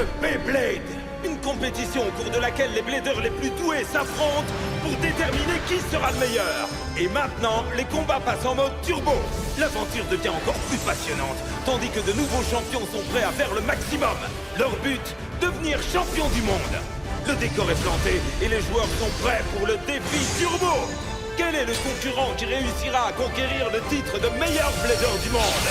de Beyblade. Une compétition au cours de laquelle les bladers les plus doués s'affrontent pour déterminer qui sera le meilleur. Et maintenant, les combats passent en mode turbo. L'aventure devient encore plus passionnante, tandis que de nouveaux champions sont prêts à faire le maximum. Leur but, devenir champion du monde. Le décor est planté et les joueurs sont prêts pour le défi turbo. Quel est le concurrent qui réussira à conquérir le titre de meilleur blader du monde?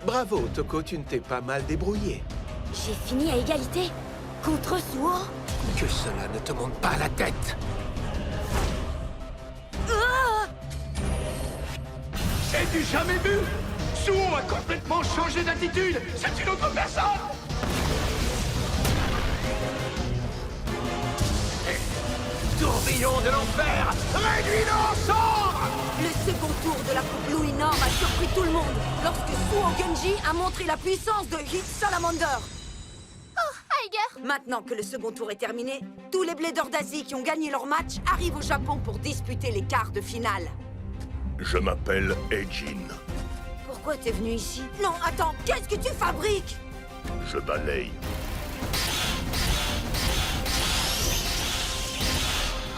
Bravo, Toko, tu ne t'es pas mal débrouillé. J'ai fini à égalité contre Suo. Que cela ne te monte pas à la tête. Ah! C'est du jamais vu. Suo a complètement changé d'attitude. C'est une autre personne. Tourbillon de l'enfer, réduis-le en cendres. Le second tour de la Coupe Louis Nord a surpris tout le monde lorsque Suo Genji a montré la puissance de Hit Salamander. Oh, Aiger! Maintenant que le second tour est terminé, tous les bladers d'Asie qui ont gagné leur match arrivent au Japon pour disputer les quarts de finale. Je m'appelle Eijin. Pourquoi t'es venu ici? Non, attends, qu'est-ce que tu fabriques? Je balaye.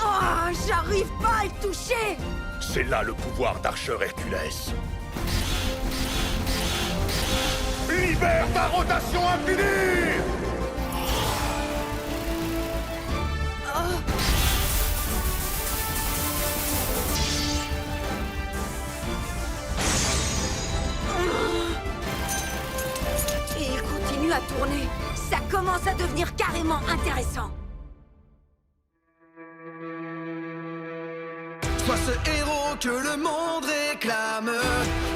Oh, j'arrive pas à le toucher! C'est là le pouvoir d'Archer Hercules. Libère ta rotation infinie! Et il continue à tourner. Ça commence à devenir carrément intéressant. Sois ce héros que le monde réclame.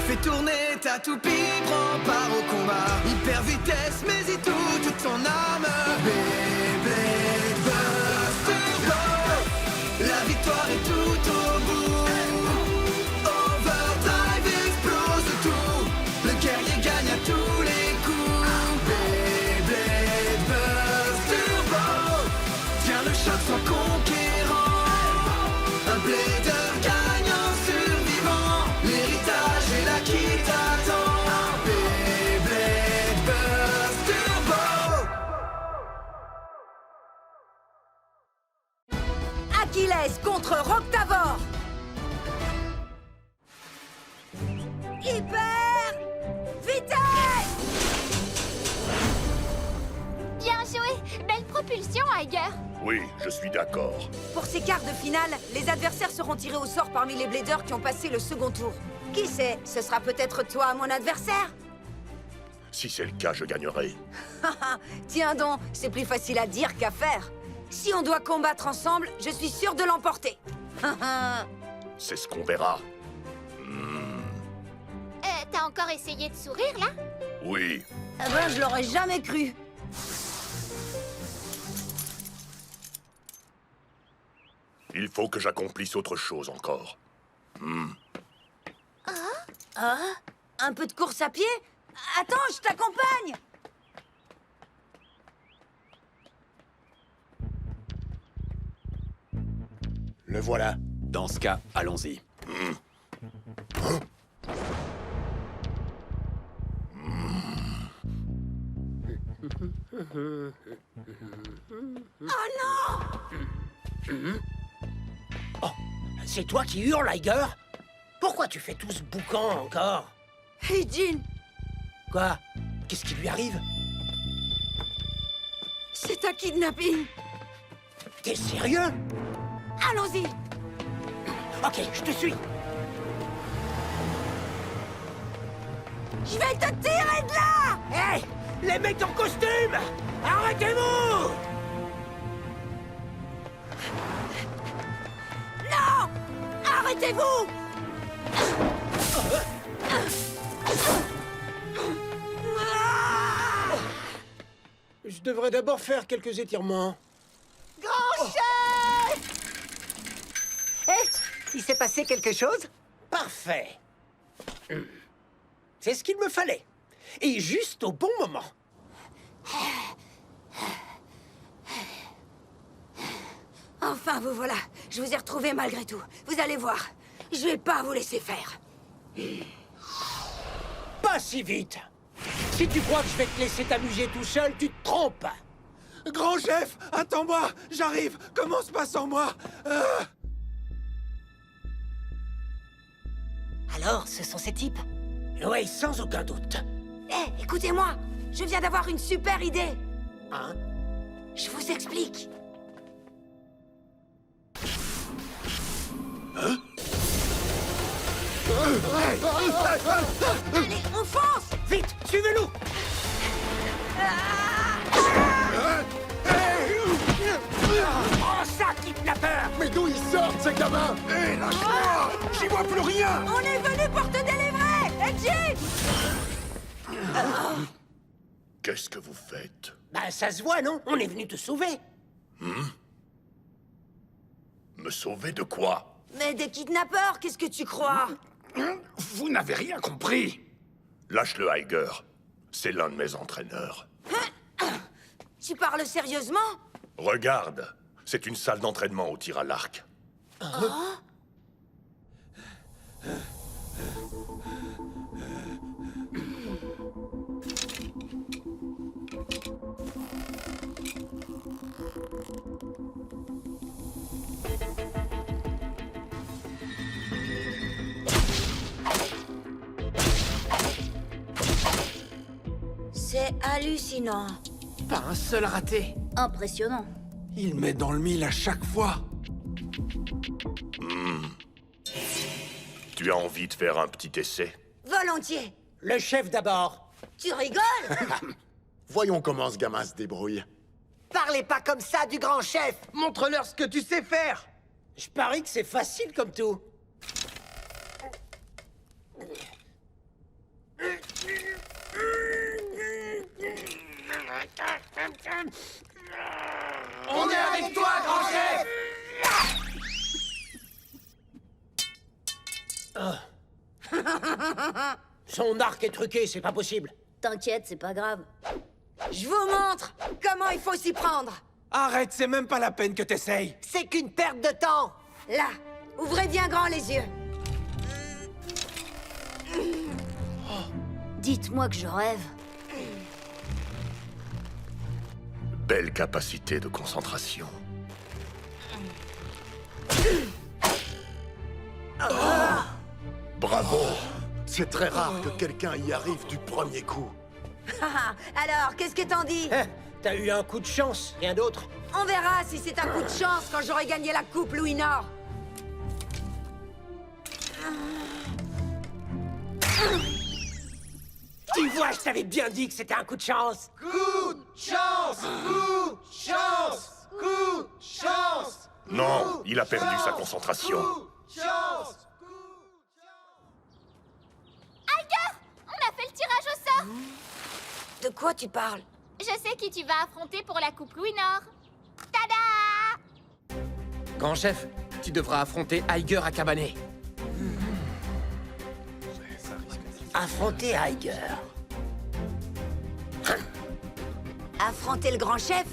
Fais tourner ta toupie, prends part au combat. Hyper vitesse, mais y toute ton âme. Beyblade Burst Turbo. La victoire est tout au bout. Overdrive explose tout. Le guerrier gagne à tous les coups. Beyblade Burst Turbo. Tiens le choc, sois conquérant. Un blader gagne en survivant. L'héritage est là qui t'attend. Beyblade Burst Turbo. Achilles contre Roctavor. Hyper vitesse. Bien joué! Belle propulsion, Aiger! Oui, je suis d'accord. Pour ces quarts de finale, les adversaires seront tirés au sort parmi les bladers qui ont passé le second tour. Qui sait, ce sera peut-être toi, mon adversaire. Si c'est le cas, je gagnerai. Tiens donc, c'est plus facile à dire qu'à faire. Si on doit combattre ensemble, je suis sûr de l'emporter. C'est ce qu'on verra. T'as encore essayé de sourire, là? Oui. Eh ben, je l'aurais jamais cru. Il faut que j'accomplisse autre chose encore. Ah, un peu de course à pied? Attends, je t'accompagne. Le voilà. Dans ce cas, allons-y. C'est toi qui hurles, Aiger? Pourquoi tu fais tout ce boucan encore? Hey, Jin, Quoi? Qu'est-ce qui lui arrive? c'est un kidnapping. T'es sérieux? Allons-y. Ok, je te suis. Je vais te tirer de là. Hé! Les mecs en costume! Arrêtez-vous! Non! Arrêtez-vous! Je devrais d'abord faire quelques étirements. Grand chef! Il s'est passé quelque chose? Parfait. C'est ce qu'il me fallait. Et juste au bon moment. Enfin! Enfin, vous voilà. Je vous ai retrouvé malgré tout. Vous allez voir. Je vais pas vous laisser faire. Pas si vite. Si tu crois que je vais te laisser t'amuser tout seul, tu te trompes. Grand chef, attends-moi, j'arrive. Comment se passe sans moi? Alors, ce sont ces types? Oui, sans aucun doute. Hé, écoutez-moi. Je viens d'avoir une super idée. Hein? Je vous explique. Allez, on fonce! Vite, suivez-nous. Oh, ça, kidnappeur! Mais d'où ils sortent, ces gamins? Hé, lâche-moi! J'y vois plus rien! On est venu pour te délivrer! Edgy! Qu'est-ce que vous faites? Bah, ça se voit, non? On est venu te sauver. Me sauver de quoi? Mais des kidnappeurs, qu'est-ce que tu crois? Vous n'avez rien compris. Lâche-le, Iger. C'est l'un de mes entraîneurs. Tu parles sérieusement? Regarde, c'est une salle d'entraînement au tir à l'arc. C'est hallucinant. Pas un seul raté. Impressionnant. Il met dans le mille à chaque fois. Tu as envie de faire un petit essai? Volontiers. Le chef d'abord. Tu rigoles? Voyons comment ce gamin se débrouille. Parlez pas comme ça du grand chef! Montre-leur ce que tu sais faire. Je parie que c'est facile comme tout. On est avec toi, grand chef! Son arc est truqué, c'est pas possible. T'inquiète, c'est pas grave. Je vous montre comment il faut s'y prendre. Arrête, c'est même pas la peine que t'essayes. C'est qu'une perte de temps! Là, ouvrez bien grand les yeux. Dites-moi que je rêve. Belle capacité de concentration. Bravo! C'est très rare que quelqu'un y arrive du premier coup. Alors, qu'est-ce que t'en dis? Hein, t'as eu un coup de chance, rien d'autre. On verra si c'est un coup de chance quand j'aurai gagné la coupe Louis Nord. Tu vois, je t'avais bien dit que c'était un coup de chance. Coup de chance! Coup de chance! Coup de chance! Non, il a perdu sa concentration. Chance! Iger, on a fait le tirage au sort. De quoi tu parles? Je sais qui tu vas affronter pour la coupe Louis Nord. Tada! Grand chef, tu devras affronter Iger à Cabanet. Affronter Iger. Affronter le grand chef?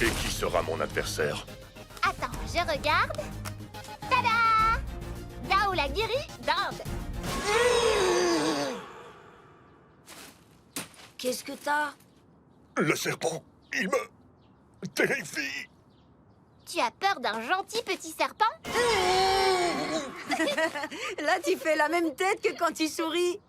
Et qui sera mon adversaire? Attends, je regarde. Tada! Dao la guérie d'Inde. Qu'est-ce que t'as? Le serpent, il me terrifie. Tu as peur d'un gentil petit serpent? Là, tu fais la même tête que quand tu souris.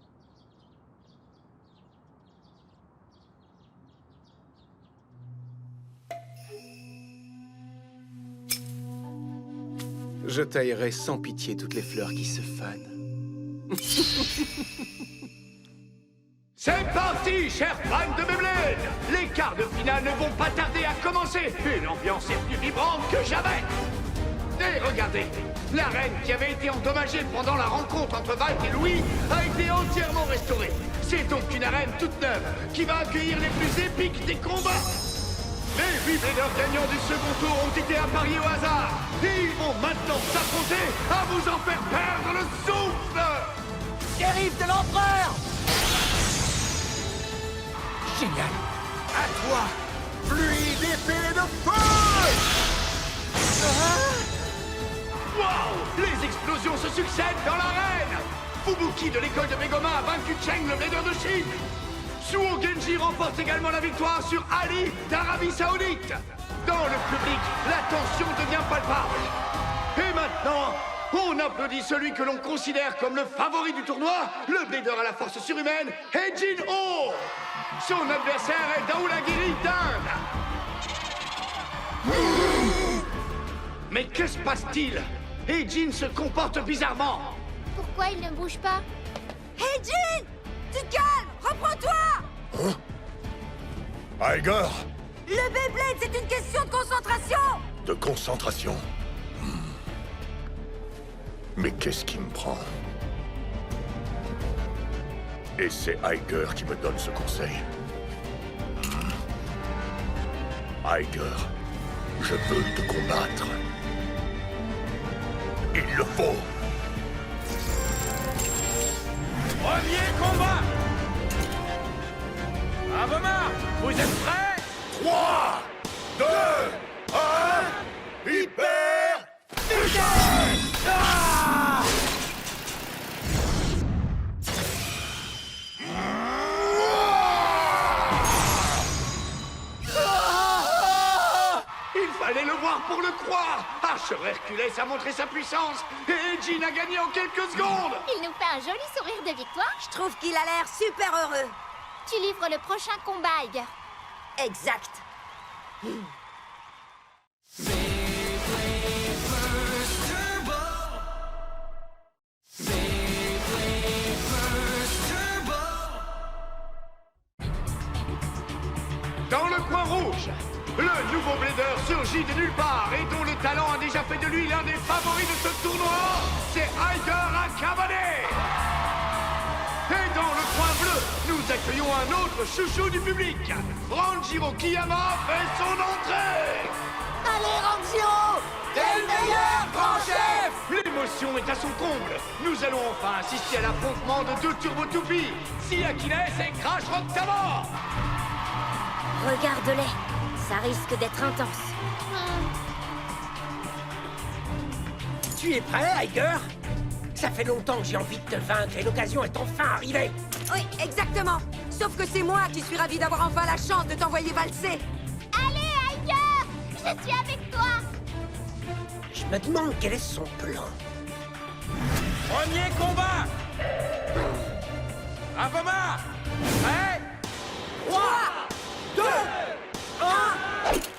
Je taillerai sans pitié toutes les fleurs qui se fanent. C'est parti, chers fans de Beyblade! Les quarts de finale ne vont pas tarder à commencer! Une ambiance est plus vibrante que jamais! Et regardez, l'arène qui avait été endommagée pendant la rencontre entre Valk et Louis a été entièrement restaurée. C'est donc une arène toute neuve qui va accueillir les plus épiques des combats! Les 8 Bladers gagnants du second tour ont été appariés au hasard! Et ils vont maintenant s'affronter à vous en faire perdre le souffle! Shérif de l'Empereur! Génial! À toi, pluie d'épée de feu! Waouh! Les explosions se succèdent dans l'arène! Fubuki de l'école de Megoma a vaincu Cheng, le Blader de Chine! Suo Genji remporte également la victoire sur Ali d'Arabie Saoudite! Dans le public, la tension devient palpable. Et maintenant, on applaudit celui que l'on considère comme le favori du tournoi, le Blader à la force surhumaine, Heijin Oh! Son adversaire est Daoulagiri d'Inde! Mais que se passe-t-il? Heijin se comporte bizarrement. Pourquoi il ne bouge pas? Hey Jin! Tu te calmes! Reprends-toi! Iger, Le Beyblade, c'est une question de concentration! de concentration. Mais qu'est-ce qui me prend? Et c'est Iger qui me donne ce conseil. Iger, je veux te combattre. Il le faut. Premier combat! Avoma, vous êtes prêts? 3, 2, 1, hyper vitesse! Il fallait le voir pour le croire. Archer Hercules a montré sa puissance et Heijin a gagné en quelques secondes. Il nous fait un joli sourire de victoire. Je trouve qu'il a l'air super heureux. Tu livres le prochain combat, Iger. Exact. Dans le coin rouge, le nouveau Blader surgit de nulle part et dont le talent a déjà fait de lui l'un des favoris de ce tournoi, c'est Iger Akabane. Et dans le coin bleu, nous accueillons un autre chouchou du public. Ranjiro Kiyama fait son entrée. Allez, Ranjiro! T'es le meilleur, grand chef! L'émotion est à son comble. Nous allons enfin assister à l'affrontement de deux turbo-toupies, Si Achilles et Crash Rock Tavor. Regarde-les. Ça risque d'être intense. Tu es prêt, Iger? Ça fait longtemps que j'ai envie de te vaincre et l'occasion est enfin arrivée. Oui, exactement. Sauf que c'est moi qui suis ravi d'avoir enfin la chance de t'envoyer valser. Allez, Iger! Je suis avec toi! Je me demande quel est son plan. Premier combat! Avoma! Prêt? 3, 2, 1,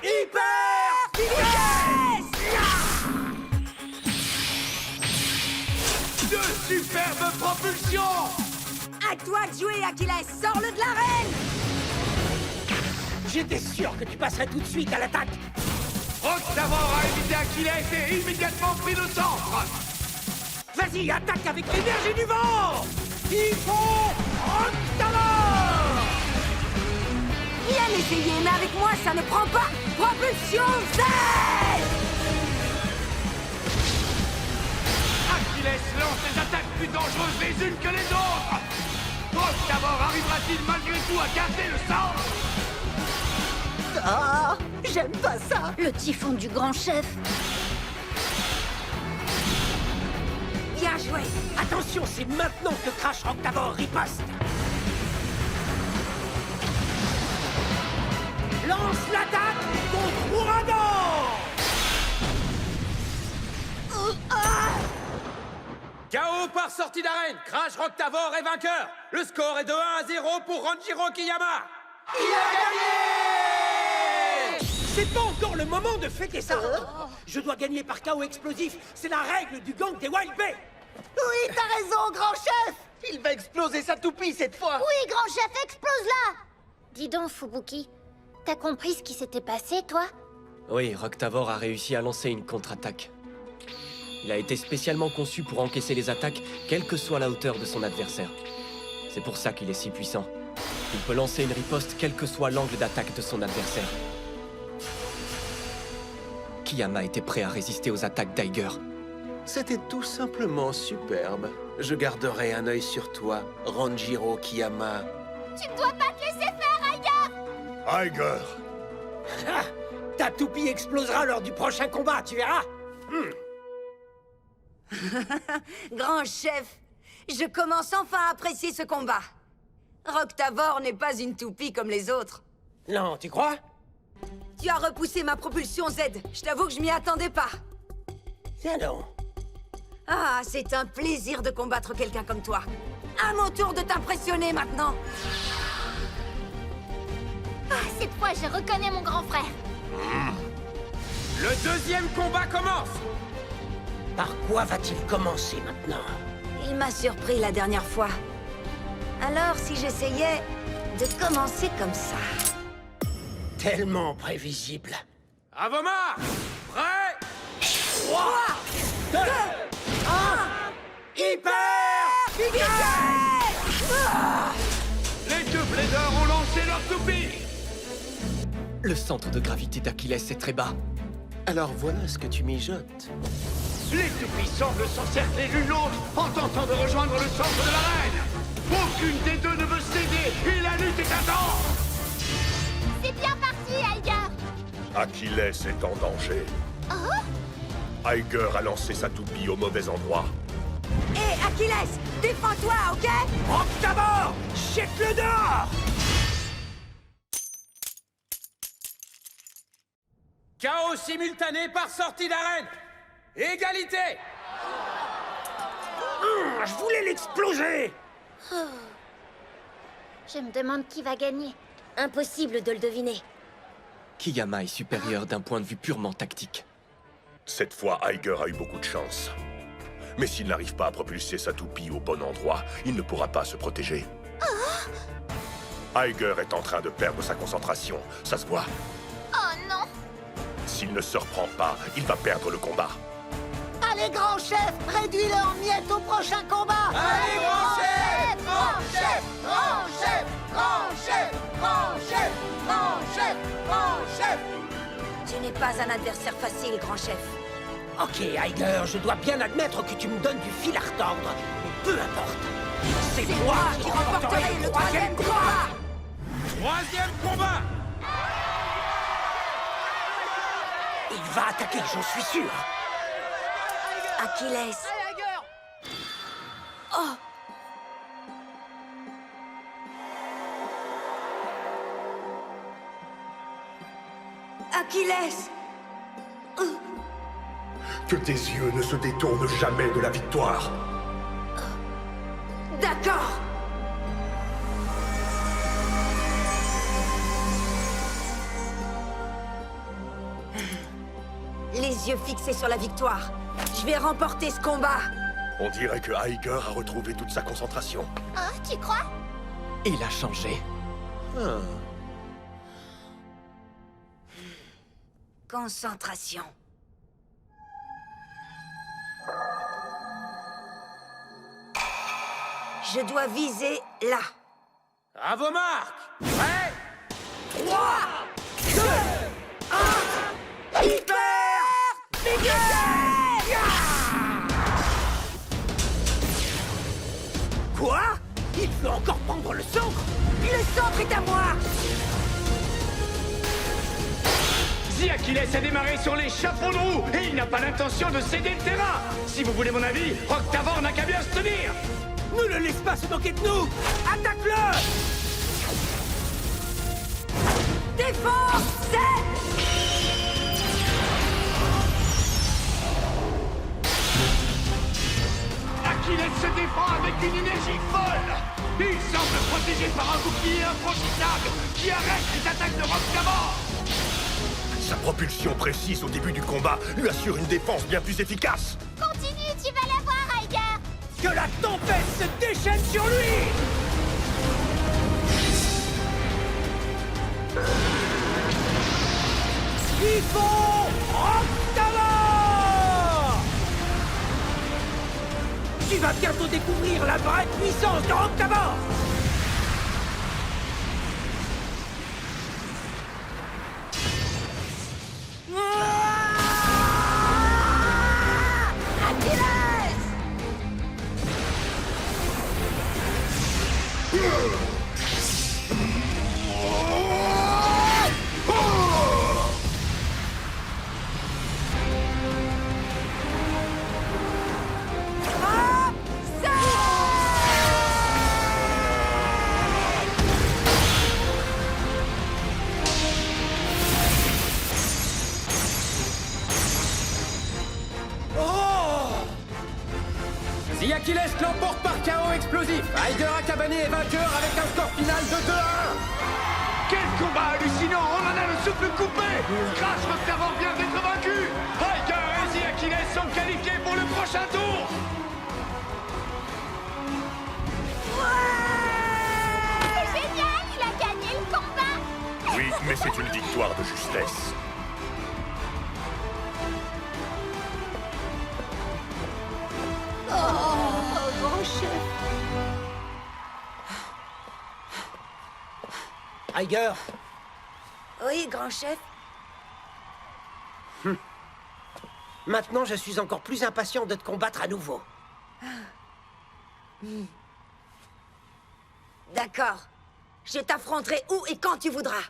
hyper vitesse! De superbes propulsions. À toi de jouer, Achilles. Sors-le de l'arène! J'étais sûr que tu passerais tout de suite à l'attaque. Rock Tavor a évité Achilles et immédiatement pris le centre. Vas-y, attaque avec l'énergie du vent! Il faut Octavor! Bien essayé, mais avec moi, ça ne prend pas! Propulsion Z! Achilles lance les attaques plus dangereuses les unes que les autres. Rock Tavor arrivera-t-il malgré tout à garder le centre? Ah, j'aime pas ça! Le typhon du grand chef. Bien joué! Attention, c'est maintenant que Crash Rock Tavor riposte. Lance l'attaque contre Ouragan! KO par sortie d'arène. Crash Rock Tavor est vainqueur. Le score est de 1-0 pour Ranjiro Kiyama. C'est pas encore le moment de fêter ça. Je dois gagner par KO explosif. C'est la règle du gang des Wild Bay. Oui, t'as raison, grand chef! Il va exploser sa toupie cette fois! Oui, grand chef, explose-la! Dis donc, Fubuki, t'as compris ce qui s'était passé, toi? Oui, Rock Tavor a réussi à lancer une contre-attaque. Il a été spécialement conçu pour encaisser les attaques, quelle que soit la hauteur de son adversaire. C'est pour ça qu'il est si puissant. Il peut lancer une riposte quel que soit l'angle d'attaque de son adversaire. Kiyama était prêt à résister aux attaques d'Iger. C'était tout simplement superbe. Je garderai un œil sur toi, Ranjiro Kiyama. Tu ne dois pas te laisser faire, Iger! Iger, Ah, ta toupie explosera lors du prochain combat, tu verras. Grand chef, je commence enfin à apprécier ce combat. Roktavor n'est pas une toupie comme les autres. Non, tu crois? Tu as repoussé ma propulsion Z. Je t'avoue que je m'y attendais pas. Tiens donc. Ah, c'est un plaisir de combattre quelqu'un comme toi. À mon tour de t'impressionner maintenant. Ah, cette fois, je reconnais mon grand frère. Le deuxième combat commence. Par quoi va-t-il commencer maintenant? Il m'a surpris la dernière fois. Alors si j'essayais de commencer comme ça. Tellement prévisible. À vos marques. Prêt. 3, 2, 1, Hyper! Les deux Bladers ont lancé leur toupie. Le centre de gravité d'Achilles est très bas. Alors voilà ce que tu mijotes. Les toupies semblent s'encercler l'une l'autre en tentant de rejoindre le centre de l'arène. Aucune des deux ne veut céder et la lutte est intense. C'est bien parti, Iger. Achilles est en danger. Iger a lancé sa toupie au mauvais endroit. Hé, Achilles, défends-toi, ok? Roktavor, jette-le dehors! Chaos simultané par sortie d'arène. Égalité. Je voulais l'exploser! Je me demande qui va gagner. Impossible de le deviner. Kiyama est supérieur d'un point de vue purement tactique. Cette fois, Iger a eu beaucoup de chance. Mais s'il n'arrive pas à propulser sa toupie au bon endroit, il ne pourra pas se protéger. Iger est en train de perdre sa concentration, ça se voit. Oh non! S'il ne se reprend pas, il va perdre le combat. Allez, grand chef, réduis-le en miettes au prochain combat. Allez, grand chef! Grand chef! Grand chef! Grand chef! Grand chef! Grand chef! Grand chef! Tu n'es pas un adversaire facile, grand chef. Ok, Iger, je dois bien admettre que tu me donnes du fil à retordre. Mais peu importe. C'est moi qui remporterai le troisième combat! Troisième combat. Il va attaquer, j'en suis sûr. Achilles. Oh! Achilles! Que tes yeux ne se détournent jamais de la victoire. D'accord! Les yeux fixés sur la victoire. Je vais remporter ce combat. On dirait que Iger a retrouvé toute sa concentration. Oh, tu crois? Il a changé. Ah. Concentration. Je dois viser là. À vos marques. Prêt. 3, 2, 1, hyper! Quoi? Il peut encore prendre le centre? Le centre est à moi! The Achilles a démarré sur les chapeaux de roue et il n'a pas l'intention de céder le terrain. Si vous voulez mon avis, Roktavor n'a qu'à bien se tenir. Ne le laisse pas se moquer de nous! Attaque-le! Défense! Achilles se défend avec une énergie folle. Il semble protégé par un bouclier infranchissable qui arrête les attaques de Roktavor. Sa propulsion précise au début du combat lui assure une défense bien plus efficace. Continue, tu vas l'avoir, Iger! Que la tempête se déchaîne sur lui! Typhon Roktavor! Tu vas bientôt découvrir la vraie puissance de Roktavor! Achilles l'emporte par chaos explosif. Aiger Akabane est vainqueur avec un score final de 2-1. Quel combat hallucinant! On en a le souffle coupé! Crash refait bien d'être vaincu! Aiger et The Achilles sont qualifiés pour le prochain tour! C'est génial, il a gagné le combat. Oui, mais c'est une victoire de justesse. Grand chef. Aiger, Oui, grand chef. maintenant je suis encore plus impatient de te combattre à nouveau. D'accord. Je t'affronterai où et quand tu voudras.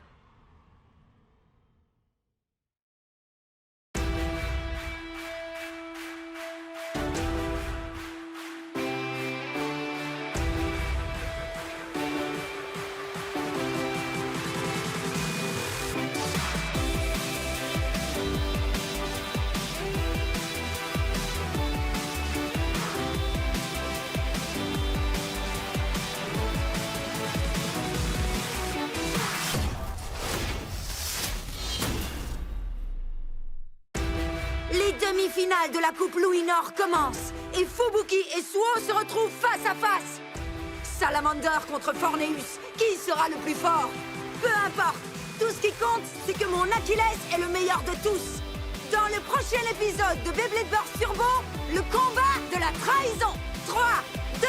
Les demi-finales de la Coupe Louis-Nord commencent et Fubuki et Suo se retrouvent face à face. Salamander contre Forneus, qui sera le plus fort? Peu importe, tout ce qui compte, c'est que mon Achilles est le meilleur de tous. Dans le prochain épisode de Beyblade Burst Turbo, le combat de la trahison. 3, 2,